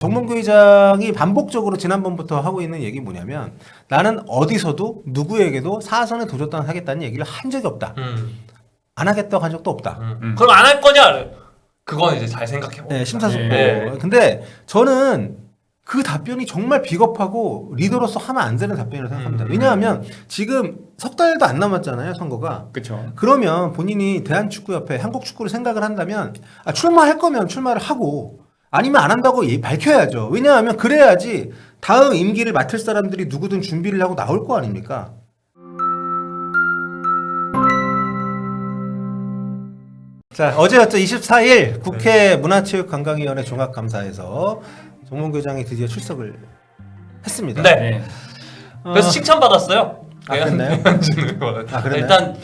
정몽규 회장이 반복적으로 지난번부터 하고 있는 얘기 뭐냐면 나는 어디서도 누구에게도 사선에 도전을 하겠다는 얘기를 한 적이 없다. 안 하겠다고 한 적도 없다. 그럼 안 할 거냐? 그건 이제 잘 생각해보. 네, 심사숙고. 네. 근데 저는 그 답변이 정말 비겁하고 리더로서 하면 안 되는 답변이라고 생각합니다. 왜냐하면 지금 석 달도 안 남았잖아요, 선거가. 그렇죠. 그러면 본인이 대한축구협회, 한국축구를 생각을 한다면 출마할 거면 출마를 하고 아니면 안 한다고 밝혀야죠. 왜냐하면 그래야지 다음 임기를 맡을 사람들이 누구든 준비를 하고 나올 거 아닙니까? 자, 어제였죠. 24일 국회 문화체육관광위원회 종합감사에서 정몽규 회장이 드디어 출석을 했습니다. 네. 네. 그래서 칭찬받았어요. 그랬나요? 그랬나요? 그랬나요? 일단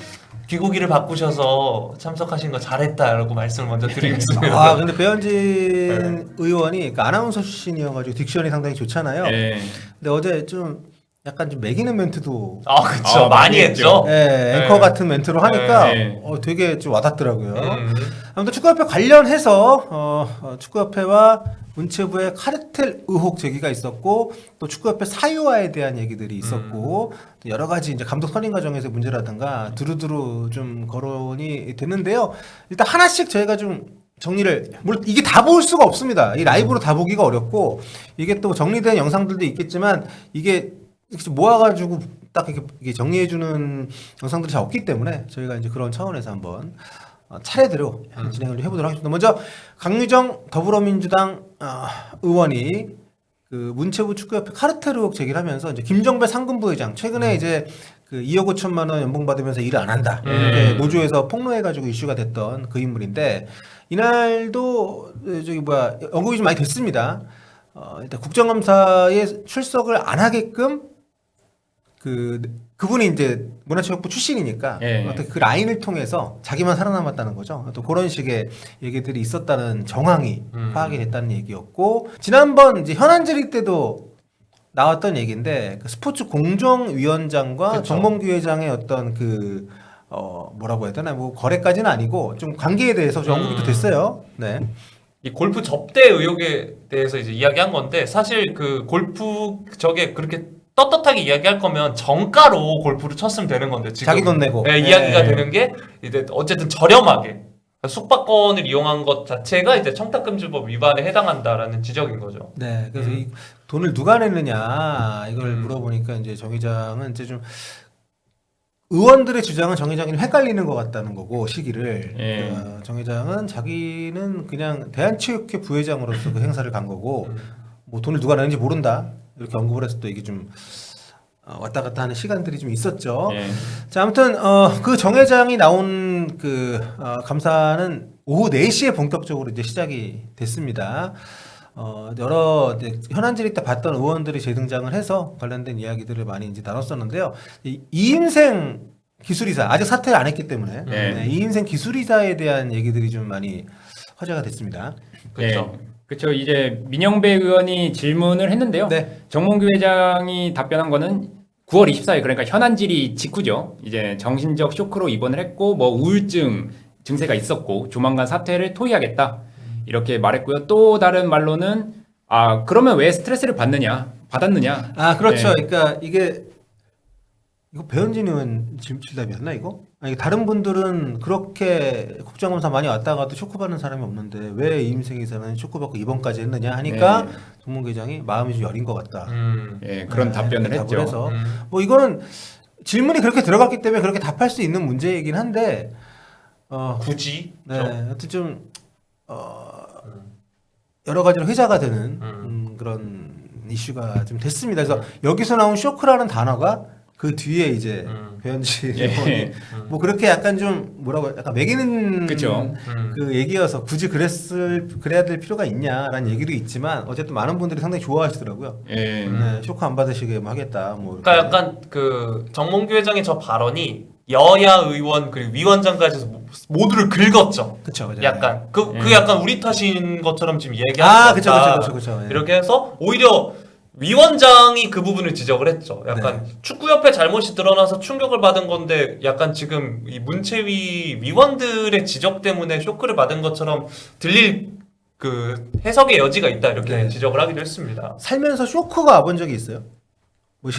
귀국이를 바꾸셔서 참석하신 거 잘했다라고 말씀을 먼저 드리겠습니다. 근데 배현진 의원이 그러니까 아나운서 출신이어가지고 딕션이 상당히 좋잖아요. 네. 근데 어제 좀 약간 좀 매기는 멘트도 그쵸. 많이 했죠. 앵커 네. 같은 멘트로 하니까 네. 되게 좀 와닿더라고요. 아무튼 축구협회 관련해서 축구협회와 문체부의 카르텔 의혹 제기가 있었고 또 축구협회 사유화에 대한 얘기들이 있었고 또 여러 가지 이제 감독 선임 과정에서 문제라든가 두루두루 좀 거론이 됐는데요. 일단 하나씩 저희가 좀 정리를 물론 이게 다 볼 수가 없습니다. 이 라이브로 다 보기가 어렵고 이게 또 정리된 영상들도 있겠지만 이게 모아가지고 딱 이렇게 정리해주는 영상들이 잘 없기 때문에 저희가 이제 그런 차원에서 한번 차례대로 진행을 해보도록 하겠습니다. 먼저 강유정 더불어민주당 의원이 그 문체부 축구협회 카르텔 의혹 제기를 하면서 이제 김정배 상근부회장 최근에 이제 그 2억 5천만 원 연봉 받으면서 일을 안 한다 이렇게 노조에서 폭로해가지고 이슈가 됐던 그 인물인데 이날도 언급이 좀 많이 됐습니다. 일단 국정감사에 출석을 안 하게끔 그분이 이제 문화체육부 출신이니까 어떻게 그 라인을 통해서 자기만 살아남았다는 거죠. 또 그런 식의 얘기들이 있었다는 정황이 파악이 됐다는 얘기였고 지난번 이제 현안질의 때도 나왔던 얘기인데 그 스포츠 공정위원장과 그쵸. 정몽규 회장의 어떤 뭐라고 해야 되나 뭐 거래까지는 아니고 좀 관계에 대해서 좀 언급이 또 됐어요. 네. 이 골프 접대 의혹에 대해서 이제 이야기한 건데 사실 그 골프 저게 그렇게 떳떳하게 이야기할 거면 정가로 골프를 쳤으면 되는 건데 지금 자기 돈 내고. 네, 이야기가 되는 게 이제 어쨌든 저렴하게 숙박권을 이용한 것 자체가 이제 청탁금지법 위반에 해당한다라는 지적인 거죠. 네, 그래서 이 돈을 누가 냈느냐 이걸 물어보니까 이제 정 회장은 이제 좀 의원들의 주장은 정 회장이 헷갈리는 것 같다는 거고 시기를 정 회장은 자기는 그냥 대한체육회 부회장으로서 그 행사를 간 거고 뭐 돈을 누가 냈는지 모른다 이렇게 언급을 해서 또 이게 좀 왔다 갔다 하는 시간들이 좀 있었죠. 자, 아무튼 그 정 회장이 나온 그 감사는 오후 4시에 본격적으로 이제 시작이 됐습니다. 여러 이제 현안질의 때 봤던 의원들이 재등장을 해서 관련된 이야기들을 많이 이제 나눴었는데요. 이인생 기술이사 아직 사퇴를 안 했기 때문에 네, 이인생 기술이사에 대한 얘기들이 좀 많이 화제가 됐습니다. 그렇죠. 그렇죠. 이제 민영배 의원이 질문을 했는데요. 네. 정몽규 회장이 답변한 거는 9월 24일 그러니까 현안질의 직후죠. 이제 정신적 쇼크로 입원을 했고 뭐 우울증 증세가 있었고 조만간 사퇴를 토의하겠다 이렇게 말했고요. 또 다른 말로는 그러면 왜 스트레스를 받았느냐? 그렇죠. 네. 그러니까 이거 배현진 의원 질답이었나 이거? 아니 다른 분들은 그렇게 국정감사 많이 왔다 가도 쇼크 받는 사람이 없는데 왜 이임생 이사는 쇼크 받고 입원까지 했느냐 하니까 정몽규 회장이 마음이 좀 여린 것 같다. 그런 답변을 했죠. 해서 뭐 이거는 질문이 그렇게 들어갔기 때문에 그렇게 답할 수 있는 문제이긴 한데 굳이 네, 하여튼 좀 여러 가지로 회자가 되는 그런 이슈가 좀 됐습니다. 그래서 여기서 나온 쇼크라는 단어가 그 뒤에 이제 배현진 의원이 뭐 그렇게 약간 좀 약간 매기는 그쵸. 그 얘기여서 굳이 그래야 될 필요가 있냐라는 얘기도 있지만 어쨌든 많은 분들이 상당히 좋아하시더라고요. 네, 쇼크 안 받으시게 뭐 하겠다. 뭐 그러니까 약간 그 정몽규 회장의 저 발언이 여야 의원 그리고 위원장까지 해서 모두를 긁었죠. 그쵸. 약간 그 약간 우리 탓인 것처럼 지금 얘기하는 것 같다. 그쵸. 예. 이렇게 해서 오히려 위원장이 그 부분을 지적을 했죠. 약간 축구협회 잘못이 드러나서 충격을 받은 건데 약간 지금 이 문체위 위원들의 지적 때문에 쇼크를 받은 것처럼 들릴 그 해석의 여지가 있다 이렇게 네. 지적을 하기도 했습니다. 살면서 쇼크가 와본 적이 있어요? 뭐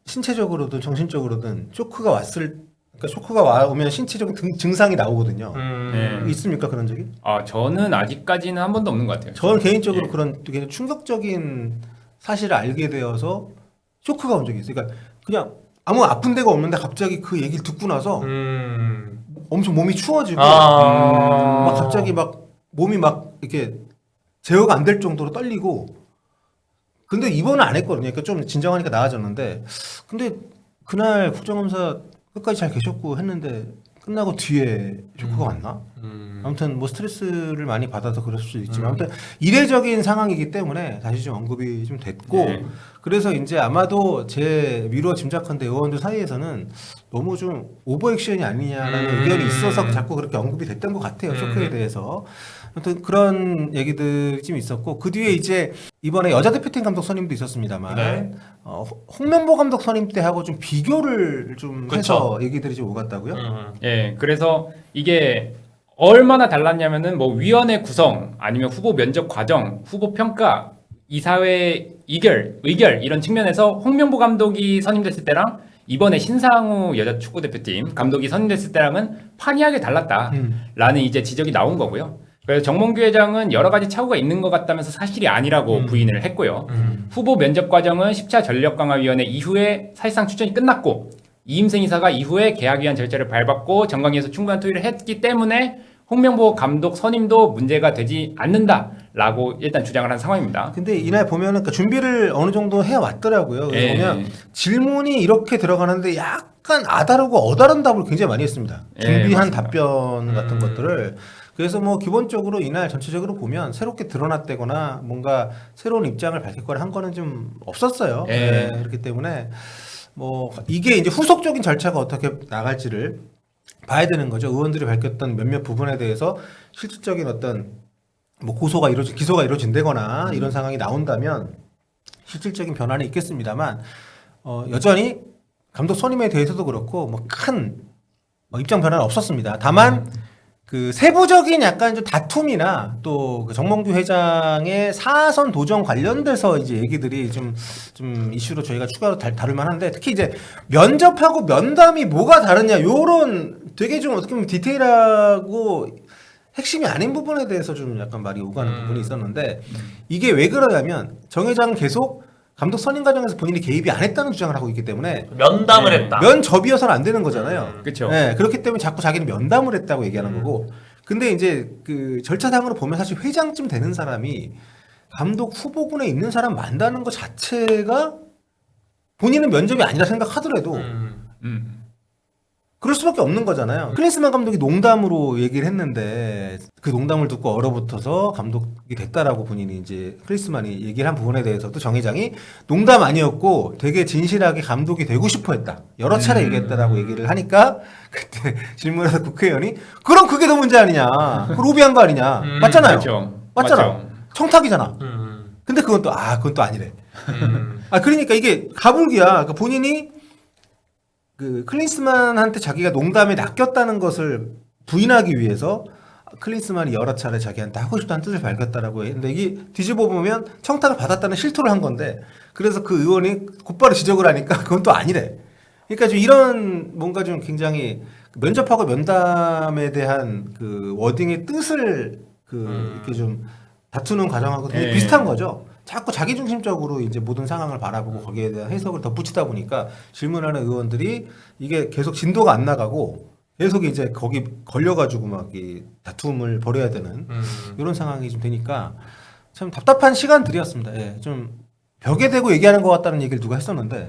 신체적으로든 정신적으로든 쇼크가 그러니까 쇼크가 오면 신체적 증상이 나오거든요. 네. 있습니까 그런 적이? 저는 아직까지는 한 번도 없는 것 같아요. 저는 개인적으로 예. 그런 되게 충격적인 사실을 알게 되어서 쇼크가 온 적이 있어요. 그러니까 그냥 아무 아픈 데가 없는데 갑자기 그 얘기를 듣고 나서 엄청 몸이 추워지고 막 갑자기 막 몸이 막 이렇게 제어가 안 될 정도로 떨리고 근데 입원은 안 했거든요. 그러니까 좀 진정하니까 나아졌는데 근데 그날 국정감사 끝까지 잘 계셨고 했는데 끝나고 뒤에 쇼크가 왔나? 아무튼 뭐 스트레스를 많이 받아서 그럴 수도 있지만 아무튼 이례적인 상황이기 때문에 다시 좀 언급이 좀 됐고 네. 그래서 이제 아마도 제 미루어 짐작컨대 의원들 사이에서는 너무 좀 오버액션이 아니냐라는 의견이 있어서 자꾸 그렇게 언급이 됐던 것 같아요. 쇼크에 대해서. 아무튼 그런 얘기들이 좀 있었고 그 뒤에 이제 이번에 여자 대표팀 감독 선임도 있었습니다만 네. 홍명보 감독 선임 때하고 좀 비교를 좀 그쵸. 해서 얘기들이 좀 오갔다고요? 예, 그래서 이게 얼마나 달랐냐면은 뭐 위원회 구성 아니면 후보 면접 과정, 후보 평가, 이사회 의결 이런 측면에서 홍명보 감독이 선임됐을 때랑 이번에 신상우 여자 축구 대표팀 감독이 선임됐을 때랑은 판이하게 달랐다라는 이제 지적이 나온 거고요. 그래서 정몽규 회장은 여러 가지 착오가 있는 것 같다면서 사실이 아니라고 부인을 했고요. 후보 면접 과정은 10차 전력강화위원회 이후에 사실상 추천이 끝났고 이임생 이사가 이후에 계약 위한 절차를 밟았고 정강위에서 충분한 토의를 했기 때문에 홍명보 감독 선임도 문제가 되지 않는다라고 일단 주장을 한 상황입니다. 근데 이날 보면은 그러니까 준비를 어느 정도 해 왔더라고요. 그래서 예. 보면 질문이 이렇게 들어가는데 약간 아다르고 어다른 답을 굉장히 많이 했습니다. 예, 준비한 맞습니다. 답변 같은 것들을. 그래서 뭐 기본적으로 이날 전체적으로 보면 새롭게 드러났다거나 뭔가 새로운 입장을 밝힐 거를 한 거는 좀 없었어요. 예. 네, 그렇기 때문에 뭐 이게 이제 후속적인 절차가 어떻게 나갈지를 봐야 되는 거죠. 의원들이 밝혔던 몇몇 부분에 대해서 실질적인 어떤 뭐 기소가 이루어진다거나 이런 상황이 나온다면 실질적인 변화는 있겠습니다만 여전히 감독 선임에 대해서도 그렇고 뭐 큰 입장 변화는 없었습니다. 다만 그 세부적인 약간 좀 다툼이나 또 그 정몽규 회장의 사선 도정 관련돼서 이제 얘기들이 좀 이슈로 저희가 추가로 다룰 만한데 특히 이제 면접하고 면담이 뭐가 다르냐 요런 되게 좀 어떻게 보면 디테일하고 핵심이 아닌 부분에 대해서 좀 약간 말이 오가는 부분이 있었는데 이게 왜 그러냐면 정 회장은 계속 감독 선임 과정에서 본인이 개입이 안 했다는 주장을 하고 있기 때문에 면담을 네. 했다. 면접이어서는 안 되는 거잖아요. 그렇죠. 네, 그렇기 때문에 자꾸 자기는 면담을 했다고 얘기하는 거고. 근데 이제 그 절차상으로 보면 사실 회장쯤 되는 사람이 감독 후보군에 있는 사람 만나는 것 자체가 본인은 면접이 아니라 생각하더라도 그럴 수밖에 없는 거잖아요. 클린스만 감독이 농담으로 얘기를 했는데 그 농담을 듣고 얼어붙어서 감독이 됐다라고 본인이 이제 클린스만이 얘기를 한 부분에 대해서도 정 회장이 농담 아니었고 되게 진실하게 감독이 되고 싶어 했다. 여러 차례 얘기했다라고 얘기를 하니까 그때 질문에서 국회의원이 그럼 그게 더 문제 아니냐. 그 로비한 거 아니냐. 맞잖아요. 그렇죠. 맞잖아. 맞죠. 청탁이잖아. 근데 그건 또 아니래. 그러니까 이게 가불기야. 그러니까 본인이 그 클린스만한테 자기가 농담에 낚였다는 것을 부인하기 위해서 클린스만이 여러 차례 자기한테 하고 싶다는 뜻을 밝혔다라고 했는데 이게 뒤집어 보면 청탁을 받았다는 실토를 한 건데 그래서 그 의원이 곧바로 지적을 하니까 그건 또 아니래. 그러니까 좀 이런 뭔가 좀 굉장히 면접하고 면담에 대한 그 워딩의 뜻을 이렇게 좀 다투는 과정하고 되게 예. 비슷한 거죠. 자꾸 자기중심적으로 이제 모든 상황을 바라보고 거기에 대한 해석을 덧붙이다 보니까 질문하는 의원들이 이게 계속 진도가 안 나가고 계속 이제 거기 걸려가지고 막 이 다툼을 벌여야 되는 이런 상황이 좀 되니까 참 답답한 시간들이었습니다. 예, 좀 벽에 대고 얘기하는 것 같다는 얘기를 누가 했었는데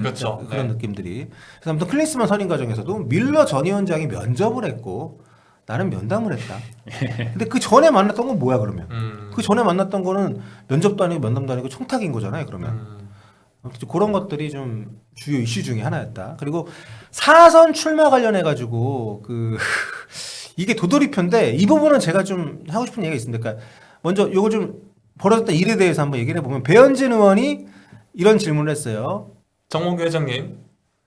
그렇죠. 그런 네. 느낌들이. 그래서 아무튼 클린스만 선임 과정에서도 밀러 전 위원장이 면접을 했고 나는 면담을 했다. 근데 그 전에 만났던 건 뭐야 그러면? 그 전에 만났던 거는 면접도 아니고 면담도 아니고 청탁인 거잖아요. 그러면 아무튼 그런 것들이 좀 주요 이슈 중에 하나였다. 그리고 사선 출마 관련해 가지고 이게 도돌이표인데 이 부분은 제가 좀 하고 싶은 얘기가 있습니다. 그러니까 먼저 요거 좀 벌어졌던 일에 대해서 한번 얘기를 해보면 배현진 의원이 이런 질문을 했어요. 정몽규 회장님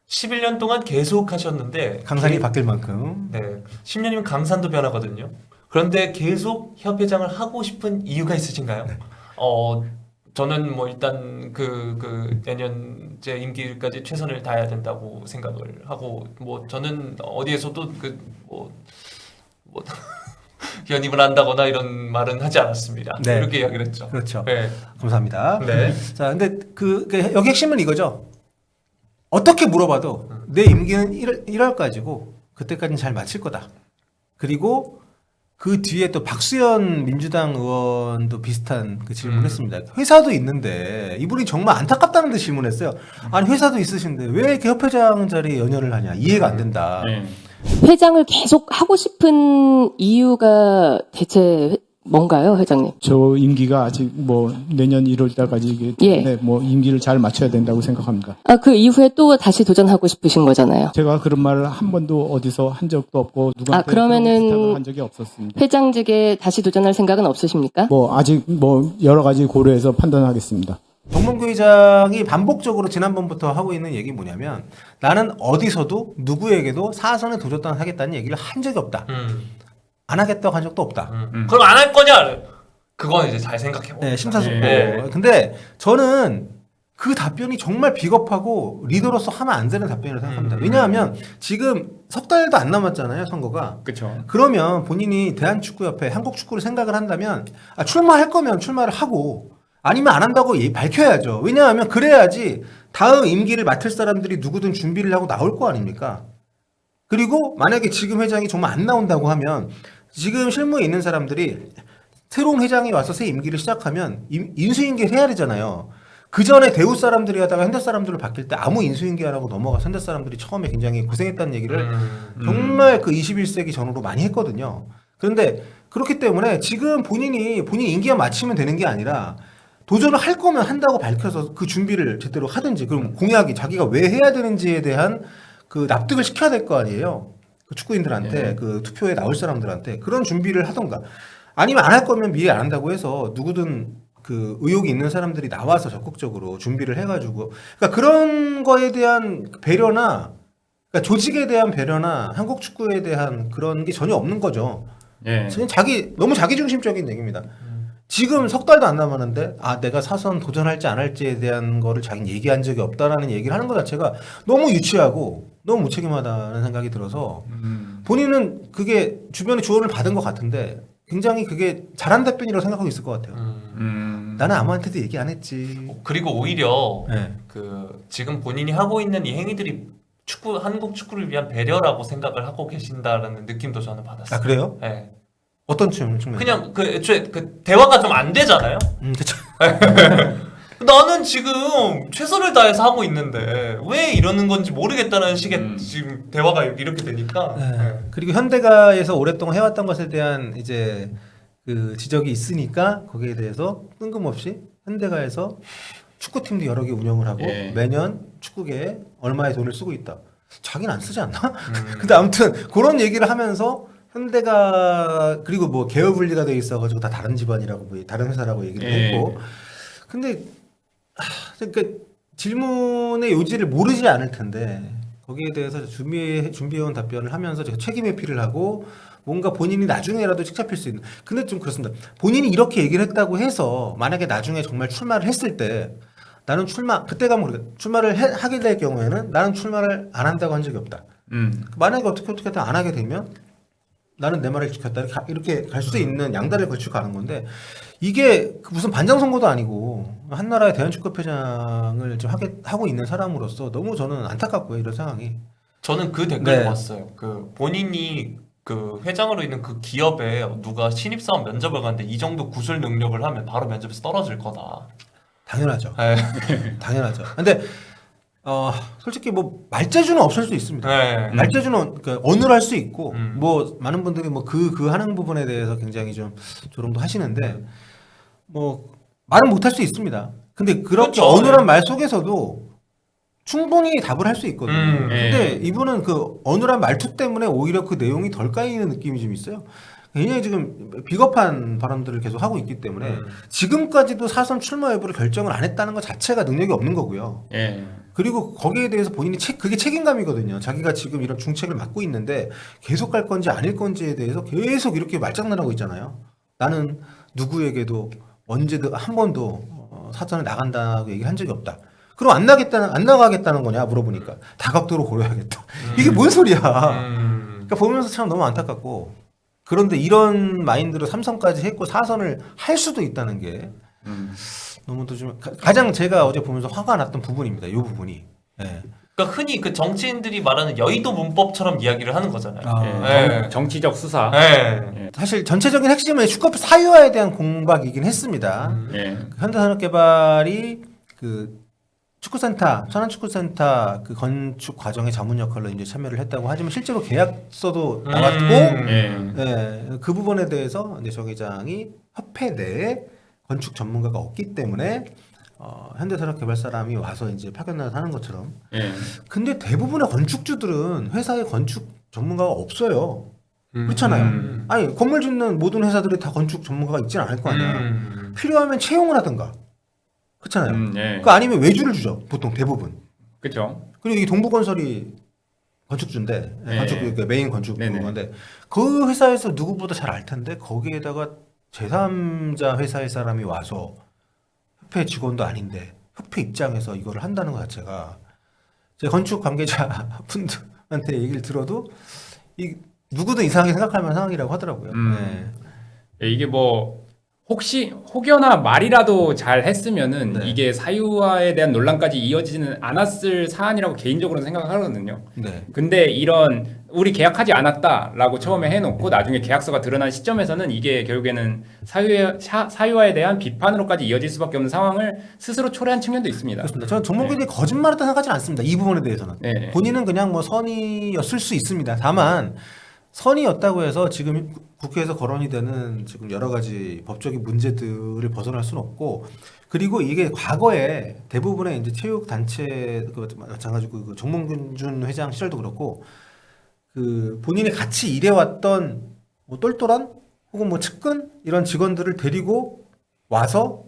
11년 동안 계속 하셨는데 강산이 바뀔 만큼. 네, 10년이면 강산도 변하거든요. 그런데 계속 협회장을 하고 싶은 이유가 있으신가요? 저는 뭐 일단 그 내년제 임기까지 최선을 다해야 된다고 생각을 하고 뭐 저는 어디에서도 뭐 연입을 한다거나 이런 말은 하지 않았습니다. 네. 이렇게 이야기를 했죠. 그렇죠. 네. 감사합니다. 네. 자, 근데 여기 핵심은 이거죠. 어떻게 물어봐도 내 임기는 1월까지고 그때까지는 잘 마칠 거다. 그리고 그 뒤에 또 박수현 민주당 의원도 비슷한 그 질문을 했습니다. 회사도 있는데 이분이 정말 안타깝다는 듯이 질문했어요. 아니 회사도 있으신데 왜 이렇게 협회장 자리에 연연을 하냐. 이해가 안 된다. 네. 회장을 계속 하고 싶은 이유가 대체 뭔가요, 회장님? 저 임기가 아직 뭐 내년 1월 달까지 예. 뭐 임기를 잘 마쳐야 된다고 생각합니다. 그 이후에 또 다시 도전하고 싶으신 거잖아요. 제가 그런 말을 한 번도 어디서 한 적도 없고 누구한테 그러면은 그런 부탁을 한 적이 없었습니다. 회장직에 다시 도전할 생각은 없으십니까? 뭐 아직 뭐 여러 가지 고려해서 판단하겠습니다. 정몽규 회장이 반복적으로 지난번부터 하고 있는 얘기 뭐냐면 나는 어디서도 누구에게도 사선에 도전을 하겠다는 얘기를 한 적이 없다. 안 하겠다고 한 적도 없다. 그럼 안 할 거냐? 그건 이제 잘 생각해보. 네, 심사숙고. 네. 근데 저는 그 답변이 정말 비겁하고 리더로서 하면 안 되는 답변이라고 생각합니다. 왜냐하면 지금 석 달도 안 남았잖아요, 선거가. 그렇죠. 그러면 본인이 대한축구협회, 한국축구를 생각을 한다면 출마할 거면 출마를 하고 아니면 안 한다고 밝혀야죠. 왜냐하면 그래야지 다음 임기를 맡을 사람들이 누구든 준비를 하고 나올 거 아닙니까? 그리고 만약에 지금 회장이 정말 안 나온다고 하면 지금 실무에 있는 사람들이 새로운 회장이 와서 새 임기를 시작하면 인수인계를 해야 되잖아요. 그 전에 대우 사람들이 하다가 현대 사람들을 바뀔 때 아무 인수인계 안 하고 넘어가서 현대 사람들이 처음에 굉장히 고생했다는 얘기를 정말 그 21세기 전후로 많이 했거든요. 그런데 그렇기 때문에 지금 본인 임기가 마치면 되는 게 아니라 도전을 할 거면 한다고 밝혀서 그 준비를 제대로 하든지 그럼 공약이 자기가 왜 해야 되는지에 대한 그 납득을 시켜야 될 거 아니에요. 그 축구인들한테 그 투표에 나올 사람들한테 그런 준비를 하던가 아니면 안 할 거면 미리 안 한다고 해서 누구든 그 의욕이 있는 사람들이 나와서 적극적으로 준비를 해가지고 그러니까 그런 거에 대한 배려나 그러니까 조직에 대한 배려나 한국 축구에 대한 그런 게 전혀 없는 거죠. 예. 그냥 너무 자기중심적인 얘기입니다. 지금 석 달도 안 남았는데 내가 사선 도전할지 안 할지에 대한 거를 자기는 얘기한 적이 없다라는 얘기를 하는 것 자체가 너무 유치하고 너무 무책임하다는 생각이 들어서 본인은 그게 주변에 조언을 받은 것 같은데 굉장히 그게 잘한 답변이라고 생각하고 있을 것 같아요. 나는 아무한테도 얘기 안 했지. 그리고 오히려 네. 지금 본인이 하고 있는 이 행위들이 한국 축구를 위한 배려라고 생각을 하고 계신다라는 느낌도 저는 받았어요. 그래요? 네. 어떤 측면에서? 그냥 애초에 대화가 좀 안 되잖아요. 그렇죠. 나는 지금 최선을 다해서 하고 있는데 왜 이러는 건지 모르겠다는 식의 지금 대화가 이렇게 되니까. 네. 그리고 현대가에서 오랫동안 해왔던 것에 대한 이제 그 지적이 있으니까 거기에 대해서 뜬금없이 현대가에서 축구팀도 여러 개 운영을 하고 예. 매년 축구계에 얼마의 돈을 쓰고 있다. 자기는 안 쓰지 않나? 근데 아무튼 그런 얘기를 하면서 현대가 그리고 뭐 계열 분리가 돼 있어가지고 다 다른 집안이라고 다른 회사라고 얘기를 예. 했고 근데 그러니까 질문의 요지를 모르지 않을 텐데 거기에 대해서 준비해온 답변을 하면서 제가 책임 회피를 하고 뭔가 본인이 나중에라도 책 잡힐 수 있는 근데 좀 그렇습니다. 본인이 이렇게 얘기를 했다고 해서 만약에 나중에 정말 출마를 했을 때 나는 그때가 모르겠다. 출마를 하게 될 경우에는 나는 출마를 안 한다고 한 적이 없다. 만약에 어떻게 안 하게 되면 나는 내 말을 지켰다 이렇게 갈 수 있는 양다리를 걸치고 가는 건데 이게 무슨 반장 선거도 아니고 한나라의 대한축구협회장을 좀 하고 있는 사람으로서 너무 저는 안타깝고요 이런 상황이. 저는 그 댓글을 네. 봤어요. 본인이 회장으로 있는 그 기업에 누가 신입사원 면접을 가는데 이 정도 구술 능력을 하면 바로 면접에서 떨어질 거다. 당연하죠. 네. 당연하죠. 근데 솔직히 뭐 말재주는 없을 수 있습니다. 네. 말재주는 언어를 할 수 있고 음. 뭐 많은 분들이 뭐 그 하는 부분에 대해서 굉장히 좀 조롱도 하시는데 뭐 말은 못할 수 있습니다. 근데 그렇게 그렇죠. 어눌한 말 속에서도 충분히 답을 할 수 있거든요. 근데 네. 이분은 그 어눌한 말투 때문에 오히려 그 내용이 덜 까이는 느낌이 좀 있어요. 굉장히 지금 비겁한 발언들을 계속 하고 있기 때문에 지금까지도 사선 출마 여부를 결정을 안 했다는 것 자체가 능력이 없는 거고요. 예. 그리고 거기에 대해서 본인이 그게 책임감이거든요. 자기가 지금 이런 중책을 맡고 있는데 계속 갈 건지 아닐 건지에 대해서 계속 이렇게 말장난하고 있잖아요. 나는 누구에게도 언제든 한 번도 사전에 나간다고 얘기를 한 적이 없다. 그럼 안 나가겠다는 거냐 물어보니까 다각도로 고려하겠다. 이게 뭔 소리야? 그러니까 보면서 참 너무 안타깝고. 그런데 이런 마인드로 삼선까지 했고 사선을 할 수도 있다는 게 너무도 좀 가장 제가 어제 보면서 화가 났던 부분입니다. 이 부분이. 예. 그러니까 흔히 그 정치인들이 말하는 여의도 문법처럼 이야기를 하는 거잖아요. 예. 정치적 수사. 네. 사실 전체적인 핵심은 축구협회 사유화에 대한 공박이긴 했습니다. 예. 현대산업개발이 그 축구센터, 천안축구센터 그 건축 과정의 자문 역할로 이제 참여를 했다고 하지만 실제로 계약서도 나왔고, 예. 예, 그 부분에 대해서 이제 정 회장이 협회 내에 건축 전문가가 없기 때문에 현대산업개발 사람이 와서 이제 파견나서 하는 것처럼. 예. 근데 대부분의 건축주들은 회사에 건축 전문가가 없어요. 그렇잖아요. 아니 건물 짓는 모든 회사들이 다 건축 전문가가 있지는 않을 거 아니야. 필요하면 채용을 하든가. 그렇잖아요. 예. 그 아니면 외주를 주죠. 보통 대부분. 그렇죠. 그리고 이 동부건설이 건축주인데 네. 건축 그 메인 건축 네네. 건데 그 회사에서 누구보다 잘 알 텐데 거기에다가 제3자 회사의 사람이 와서 협회 직원도 아닌데 협회 입장에서 이거를 한다는 것 자체가 제 건축 관계자 분들한테 얘기를 들어도 이 누구든 이상하게 생각할 만한 상황이라고 하더라고요. 네. 예, 이게 뭐 혹시 혹여나 말이라도 잘 했으면은 네. 이게 사유화에 대한 논란까지 이어지지는 않았을 사안이라고 개인적으로는 생각하거든요. 네. 근데 이런 우리 계약하지 않았다라고 처음에 해놓고 나중에 계약서가 드러난 시점에서는 이게 결국에는 사유화에 대한 비판으로까지 이어질 수밖에 없는 상황을 스스로 초래한 측면도 있습니다. 그렇습니다. 저는 정몽규들이 거짓말했다 생각하지는 않습니다. 이 부분에 대해서는. 네. 본인은 그냥 뭐 선의였을 수 있습니다. 다만 선의였다고 해서 지금 국회에서 거론이 되는 지금 여러 가지 법적인 문제들을 벗어날 수는 없고 그리고 이게 과거에 대부분의 이제 체육 단체 마찬가지고 그 정몽준 회장 시절도 그렇고 그 본인이 같이 일해왔던 뭐 똘똘한 혹은 뭐 측근 이런 직원들을 데리고 와서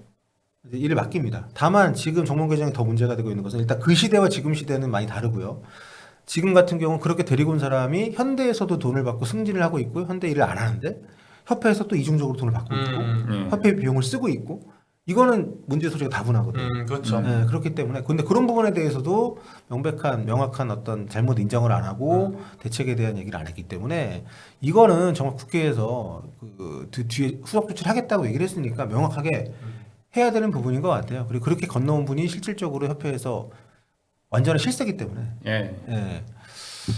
이제 일을 맡깁니다. 다만 지금 정몽규 회장이 더 문제가 되고 있는 것은 일단 그 시대와 지금 시대는 많이 다르고요. 지금 같은 경우는 그렇게 데리고 온 사람이 현대에서도 돈을 받고 승진을 하고 있고 현대 일을 안 하는데 협회에서 또 이중적으로 돈을 받고 있고 협회 비용을 쓰고 있고 이거는 문제 소지가 다분하거든요. 그렇죠. 네, 그렇기 때문에 근데 그런 부분에 대해서도 명확한 어떤 잘못 인정을 안 하고 대책에 대한 얘기를 안 했기 때문에 이거는 정말 국회에서 그 뒤에 후속 조치를 하겠다고 얘기를 했으니까 명확하게 해야 되는 부분인 것 같아요. 그리고 그렇게 건너온 분이 실질적으로 협회에서 완전히 실세기 때문에. 예. 예.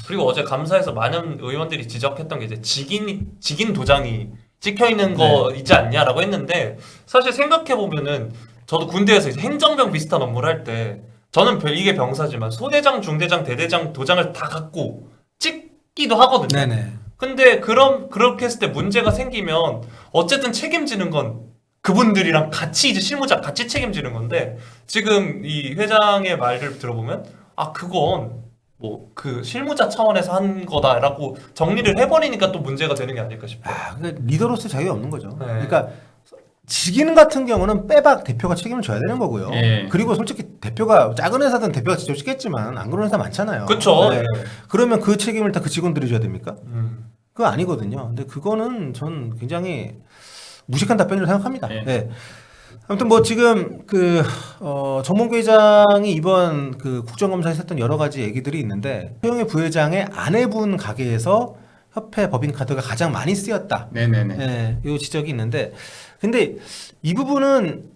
그리고 어제 감사에서 많은 의원들이 지적했던 게 이제 직인 도장이 찍혀 있는 거 있지 않냐라고 했는데 사실 생각해 보면은 저도 군대에서 이제 행정병 비슷한 업무를 할 때 저는 이게 병사지만 소대장, 중대장, 대대장 도장을 다 갖고 찍기도 하거든요. 네네. 근데 그렇게 했을 때 문제가 생기면 어쨌든 책임지는 건 그분들이랑 같이 이제 실무자 같이 책임지는 건데 지금 이 회장의 말을 들어보면 그건 뭐 그 실무자 차원에서 한 거다라고 정리를 해버리니까 또 문제가 되는 게 아닐까 싶어요. 그러니까 리더로서 자격이 없는 거죠. 네. 그러니까 직인 같은 경우는 빼박 대표가 책임을 져야 되는 거고요. 예. 그리고 솔직히 대표가 작은 회사든 대표가 직접 찍겠지만 안 그런 회사 많잖아요. 그렇죠. 네. 그러면 그 책임을 다 그 직원들이 져야 됩니까? 음. 그거 아니거든요. 근데 그거는 전 굉장히 무식한 답변이라고 생각합니다. 예. 네. 아무튼 뭐 지금 정몽규 회장이 이번 그 국정감사에서 했던 여러 가지 얘기들이 있는데 최영애 부회장의 아내분 가게에서 협회 법인 카드가 가장 많이 쓰였다. 네네네. 네, 이 지적이 있는데 근데 이 부분은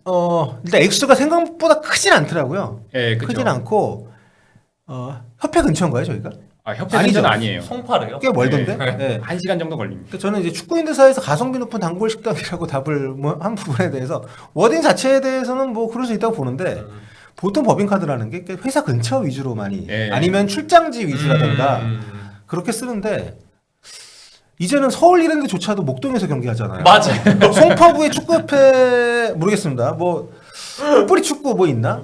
일단 액수가 생각보다 크진 않더라고요. 예, 그죠. 크진 않고 협회 근처인 거예요, 저희가? 협회 아니죠. 선전 아니에요. 송파래요? 꽤 멀던데. 네. 네. 1시간 정도 걸립니다. 그러니까 저는 이제 축구인들 사이에서 가성비 높은 단골 식당이라고 답을 뭐 한 부분에 대해서 워딩 자체에 대해서는 뭐 그럴 수 있다고 보는데 보통 법인카드라는 게 회사 근처 위주로 많이 예. 아니면 출장지 위주라든가 그렇게 쓰는데 이제는 서울 이런 데조차도 목동에서 경기하잖아요. 맞아요. 송파구의 축구협회 모르겠습니다. 뭐 뿌리 축구 뭐 있나?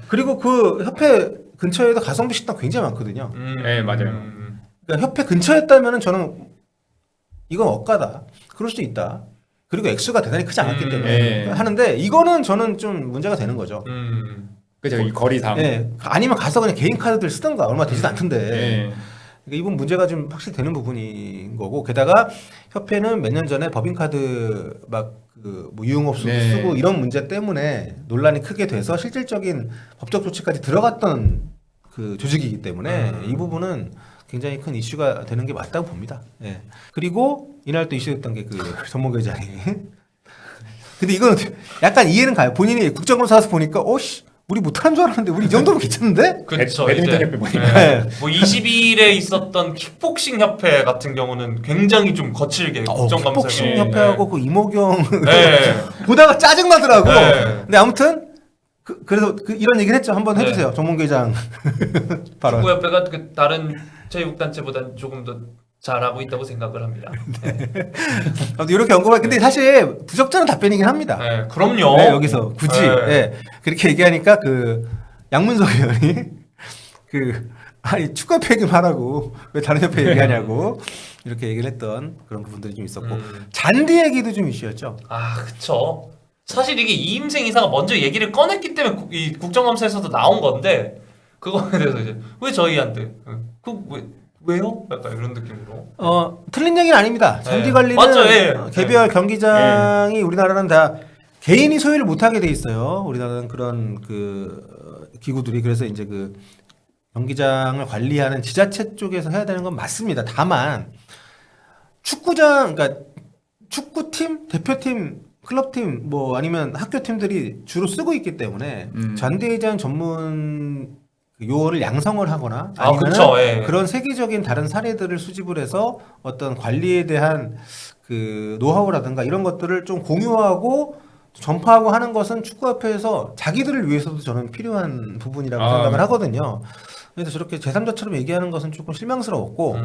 그리고 그 협회 근처에도 가성비 식당 굉장히 많거든요. 네, 맞아요. 그러니까 협회 근처였다면은 저는 이건 억가다. 그럴 수도 있다. 그리고 액수가 대단히 크지 않았기 때문에 예. 하는데 이거는 저는 좀 문제가 되는 거죠. 그죠, 이 거리상. 예. 아니면 가서 그냥 개인 카드들 쓰던가 얼마 되지도 않던데. 예. 그러니까 이분 문제가 좀 확실히 되는 부분인 거고 게다가 협회는 몇 년 전에 법인카드 막그뭐 유흥업소도 네. 쓰고 이런 문제 때문에 논란이 크게 돼서 실질적인 법적 조치까지 들어갔던 그 조직이기 때문에 이 부분은 굉장히 큰 이슈가 되는 게 맞다고 봅니다. 예. 그리고 이날 또 이슈됐던 게 그 전문회장이 근데 이건 약간 이해는 가요. 본인이 국정감사에서 보니까 오씨 우리 못하는 줄 알았는데 우리 이 정도면 괜찮은데? 그렇죠. 배드민턴 이제 협회 보니까. 네. 뭐 22일에 있었던 킥복싱 협회 같은 경우는 굉장히 좀 거칠게 국정감사를 복싱 협회하고 그 이모경 네. 보다가 짜증 나더라고. 네. 근데 아무튼 그래서 이런 얘기를 했죠. 한번 네. 해주세요, 정몽회장 발언. 축구협회가 그 다른 체육단체보다 조금 더 잘하고 있다고 생각을 합니다. 아무튼 이렇게 언급할. 근데 사실 부적절한 답변이긴 합니다. 네, 그럼요. 네, 여기서 굳이 네. 예, 그렇게 얘기하니까 그 양문석 의원이 그 아니 축구협회 얘기만 하라고 왜 다른 협회 얘기하냐고 이렇게 얘기를 했던 그런 부분들이 좀 있었고 잔디 얘기도 좀 이슈였죠. 아, 그쵸. 사실 이게 이임생 이사가 먼저 얘기를 꺼냈기 때문에 이 국정감사에서도 나온 건데 그거에 대해서 이제 왜 저희한테 왜요? 약간 이런 느낌으로. 틀린 얘기는 아닙니다. 잔디 네. 관리는 맞죠, 예. 개별 경기장이 우리나라는 다 개인이 소유를 못하게 돼 있어요. 우리나라는 그런 그 기구들이 그래서 이제 그 경기장을 관리하는 지자체 쪽에서 해야 되는 건 맞습니다. 다만 축구장, 그러니까 축구팀, 대표팀, 클럽팀, 뭐 아니면 학교팀들이 주로 쓰고 있기 때문에 잔디회장 전문 요원을 양성을 하거나 아, 아니면 그쵸, 예. 그런 세계적인 다른 사례들을 수집을 해서 어떤 관리에 대한 그 노하우라든가 이런 것들을 좀 공유하고 전파하고 하는 것은 축구협회에서 자기들을 위해서도 저는 필요한 부분이라고 생각을 하거든요. 그래서 저렇게 제3자처럼 얘기하는 것은 조금 실망스러웠고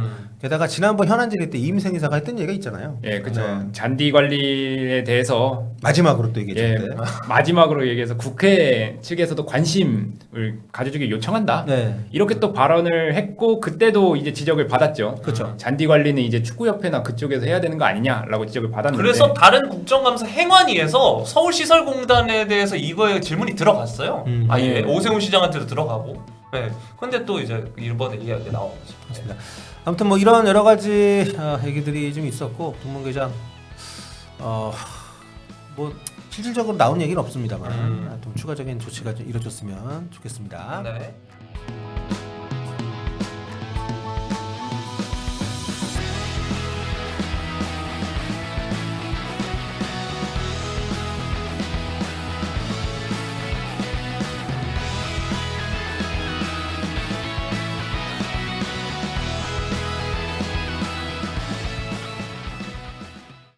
게다가 지난번 현안질의 때 이임생 이사가 했던 얘기가 있잖아요. 예, 그렇죠. 네. 잔디 관리에 대해서 마지막으로 또 얘기했을 예, 때. 마지막으로 얘기해서 국회 측에서도 관심을 가져주길 요청한다. 네. 이렇게 또 발언을 했고 그때도 이제 지적을 받았죠. 그렇죠. 잔디 관리는 이제 축구협회나 그쪽에서 해야 되는 거 아니냐라고 지적을 받았는데. 그래서 다른 국정감사 행안위에서 서울시설공단에 대해서 이거에 질문이 들어갔어요. 아예 오세훈 시장한테도 들어가고. 네. 근데 또 이제 이번에 이야기 나온 거죠. 맞습니다. 아무튼 뭐 이런 여러 가지 얘기들이 좀 있었고 동문회장 뭐 실질적으로 나온 얘기는 없습니다만 좀 추가적인 조치가 좀 이루어졌으면 좋겠습니다. 네.